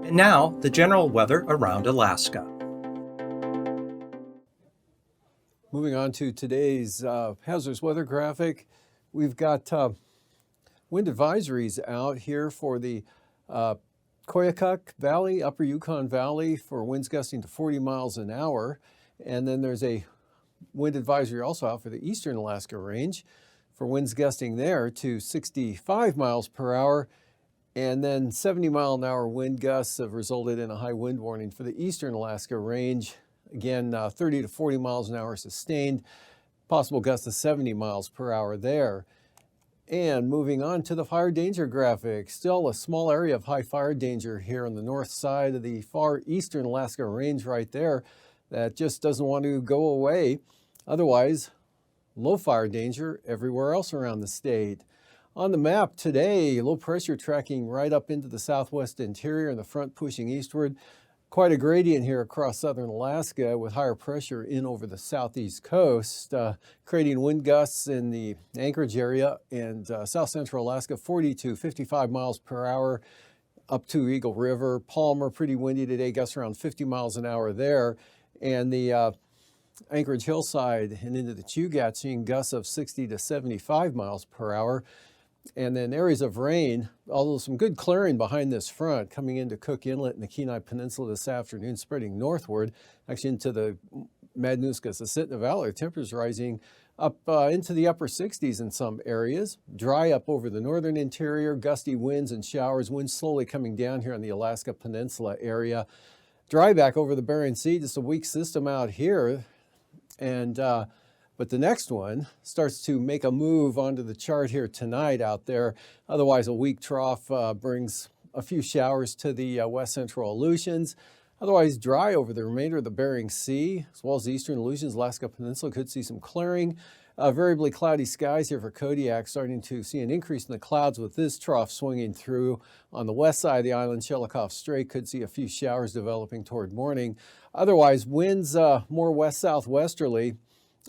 And now, the general weather around Alaska. Moving on to today's hazardous weather graphic, we've got wind advisories out here for the Koyukuk Valley, Upper Yukon Valley for winds gusting to 40 miles an hour. And then there's a wind advisory also out for the eastern Alaska Range for winds gusting there to 65 miles per hour. And then 70 mile an hour wind gusts have resulted in a high wind warning for the eastern Alaska Range. Again, 30 to 40 miles an hour sustained, possible gusts of 70 miles per hour there. And moving on to the fire danger graphic, still a small area of high fire danger here on the north side of the far eastern Alaska Range right there that just doesn't want to go away. Otherwise, low fire danger everywhere else around the state. On the map today, low pressure tracking right up into the southwest interior and the front pushing eastward. Quite a gradient here across southern Alaska with higher pressure in over the southeast coast, creating wind gusts in the Anchorage area and south central Alaska, 40 to 55 miles per hour up to Eagle River. Palmer, pretty windy today, gusts around 50 miles an hour there. And the Anchorage hillside and into the Chugach, seeing gusts of 60 to 75 miles per hour. And then areas of rain, although some good clearing behind this front, coming into Cook Inlet and the Kenai Peninsula this afternoon, spreading northward, actually into the Madanuska, Susitna Valley. Temperatures rising up into the upper 60s in some areas. Dry up over the northern interior, gusty winds and showers. Winds slowly coming down here on the Alaska Peninsula area. Dry back over the Bering Sea, just a weak system out here. And but the next one starts to make a move onto the chart here tonight out there. Otherwise, a weak trough brings a few showers to the west central Aleutians. Otherwise, dry over the remainder of the Bering Sea, as well as the eastern Aleutians. Alaska Peninsula could see some clearing. Variably cloudy skies here for Kodiak, starting to see an increase in the clouds with this trough swinging through. On the west side of the island, Shelikof Strait could see a few showers developing toward morning. Otherwise, winds more west-southwesterly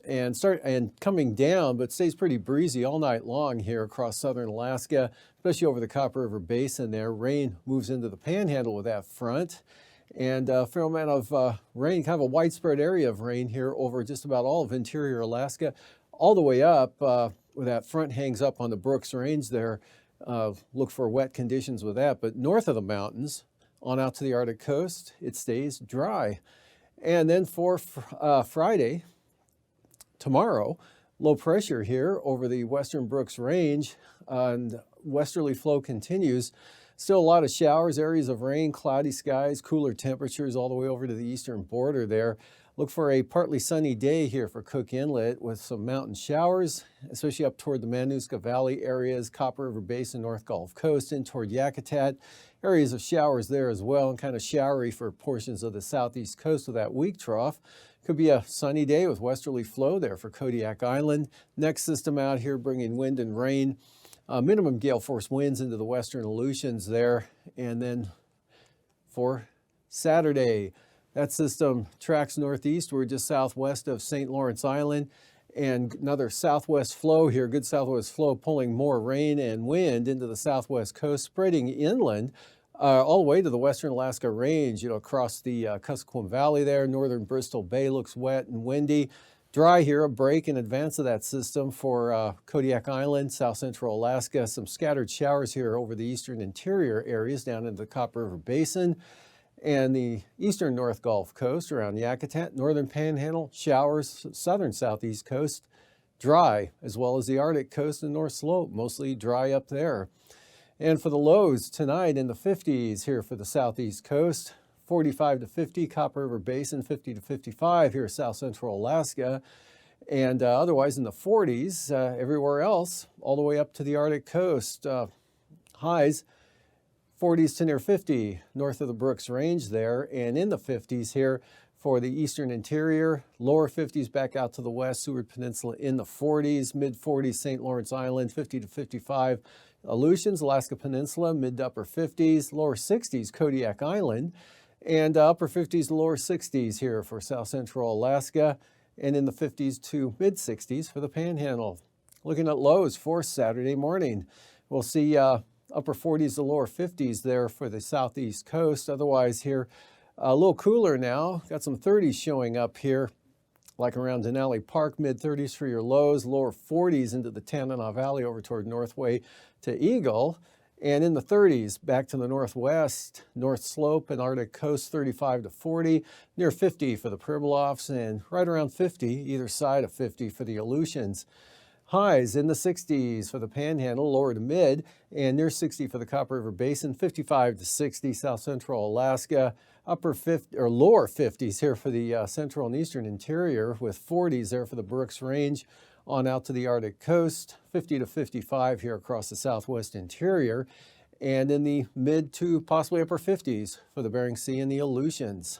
and coming down, but stays pretty breezy all night long here across southern Alaska, especially over the Copper River Basin there. Rain moves into the Panhandle with that front, and a fair amount of rain, kind of a widespread area of rain here over just about all of interior Alaska, all the way up where that front hangs up on the Brooks Range there. Look for wet conditions with that, but north of the mountains, on out to the Arctic coast, it stays dry. And then for Friday, tomorrow, low pressure here over the western Brooks Range and westerly flow continues. Still a lot of showers, areas of rain, cloudy skies, cooler temperatures all the way over to the eastern border there. Look for a partly sunny day here for Cook Inlet with some mountain showers, especially up toward the Madanuska Valley areas, Copper River Basin, North Gulf Coast, in toward Yakutat. Areas of showers there as well, and kind of showery for portions of the southeast coast with that weak trough. Could be a sunny day with westerly flow there for Kodiak Island. Next system out here bringing wind and rain. Minimum gale force winds into the western Aleutians there. And then for Saturday, that system tracks northeastward just southwest of St. Lawrence Island. And another southwest flow here, good southwest flow, pulling more rain and wind into the southwest coast, spreading inland. All the way to the western Alaska Range, across the Kuskokwim Valley there. Northern Bristol Bay looks wet and windy. Dry here, a break in advance of that system for Kodiak Island, south central Alaska. Some scattered showers here over the eastern interior areas down into the Copper River Basin. And the eastern North Gulf Coast around Yakutat, northern Panhandle, showers, southern southeast coast, dry, as well as the Arctic coast and North Slope, mostly dry up there. And for the lows tonight in the 50s here for the southeast coast, 45 to 50, Copper River Basin, 50 to 55 here south central Alaska, and otherwise in the 40s everywhere else, all the way up to the Arctic coast. Highs 40s to near 50 north of the Brooks Range there, and in the 50s here for the eastern interior, lower 50s back out to the west, Seward Peninsula in the 40s, mid 40s St. Lawrence Island, 50 to 55 Aleutians, Alaska Peninsula, mid to upper 50s, lower 60s Kodiak Island, and upper 50s to lower 60s here for south central Alaska, and in the 50s to mid 60s for the Panhandle. Looking at lows for Saturday morning, we'll see upper 40s to lower 50s there for the southeast coast. Otherwise here, a little cooler now. Got some 30s showing up here, like around Denali Park, mid-30s for your lows, lower 40s into the Tanana Valley over toward Northway to Eagle. And in the 30s, back to the northwest, North Slope and Arctic Coast, 35 to 40, near 50 for the Pribilofs, and right around 50, either side of 50 for the Aleutians. Highs in the 60s for the Panhandle, lower to mid, and near 60 for the Copper River Basin, 55 to 60 south central Alaska, upper 50 or lower 50s here for the central and eastern interior, with 40s there for the Brooks Range on out to the Arctic coast, 50 to 55 here across the southwest interior, and in the mid to possibly upper 50s for the Bering Sea and the Aleutians.